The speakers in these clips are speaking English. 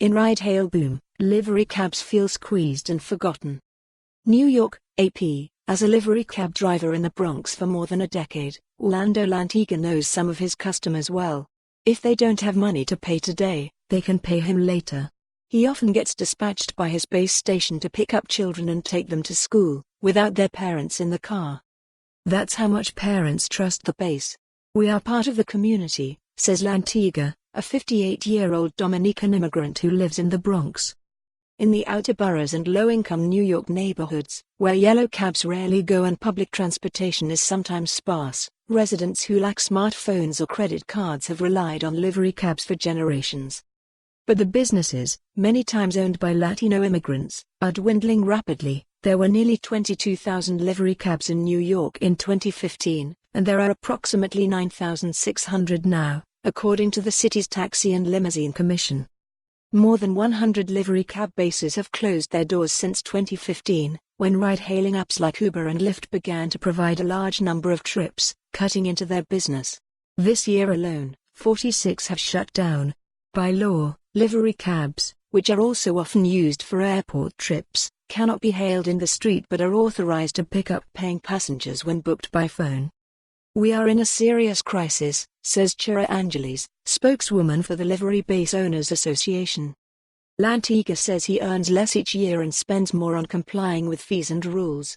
In ride-hail boom, livery cabs feel squeezed and forgotten. New York, AP. As a livery cab driver in the Bronx for more than a decade, Orlando Lantigua knows some of his customers well. If they don't have money to pay today, they can pay him later. He often gets dispatched by his base station to pick up children and take them to school, without their parents in the car. That's how much parents trust the base. "We are part of the community," says Lantigua, a 58-year-old Dominican immigrant who lives in the Bronx. In the outer boroughs and low-income New York neighborhoods, where yellow cabs rarely go and public transportation is sometimes sparse, residents who lack smartphones or credit cards have relied on livery cabs for generations. But the businesses, many times owned by Latino immigrants, are dwindling rapidly. There were nearly 22,000 livery cabs in New York in 2015, and there are approximately 9,600 now, according to the city's Taxi and Limousine Commission. More than 100 livery cab bases have closed their doors since 2015, when ride-hailing apps like Uber and Lyft began to provide a large number of trips, cutting into their business. This year alone, 46 have shut down. By law, livery cabs, which are also often used for airport trips, cannot be hailed in the street but are authorized to pick up paying passengers when booked by phone. "We are in a serious crisis," says Chira Angeles, spokeswoman for the Livery Base Owners Association. Lantigua says he earns less each year and spends more on complying with fees and rules.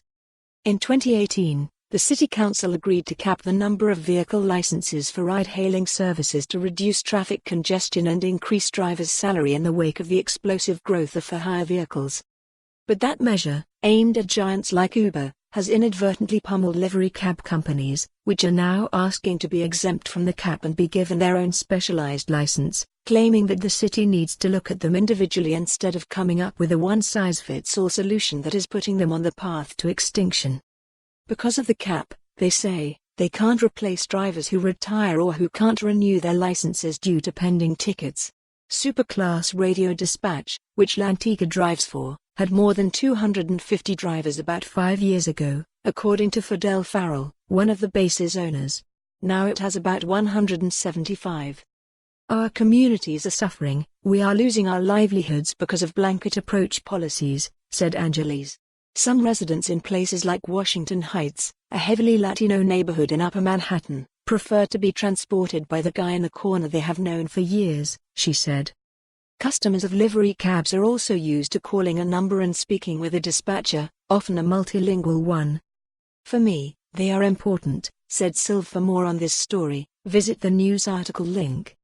In 2018, the City Council agreed to cap the number of vehicle licenses for ride-hailing services to reduce traffic congestion and increase drivers' salary in the wake of the explosive growth of for-hire vehicles. But that measure, aimed at giants like Uber, has inadvertently pummeled livery cab companies, which are now asking to be exempt from the cap and be given their own specialized license, claiming that the city needs to look at them individually instead of coming up with a one-size-fits-all solution that is putting them on the path to extinction. Because of the cap, they say, they can't replace drivers who retire or who can't renew their licenses due to pending tickets. Superclass Radio Dispatch, which Lantigua drives for, had more than 250 drivers about 5 years ago, according to Fidel Farrell, one of the base's owners. Now it has about 175. "Our communities are suffering, we are losing our livelihoods because of blanket approach policies," said Angeles. Some residents in places like Washington Heights, a heavily Latino neighborhood in Upper Manhattan, prefer to be transported by the guy in the corner they have known for years, she said. Customers of livery cabs are also used to calling a number and speaking with a dispatcher, often a multilingual one. "For me, they are important," said Silv. For more on this story, visit the news article link.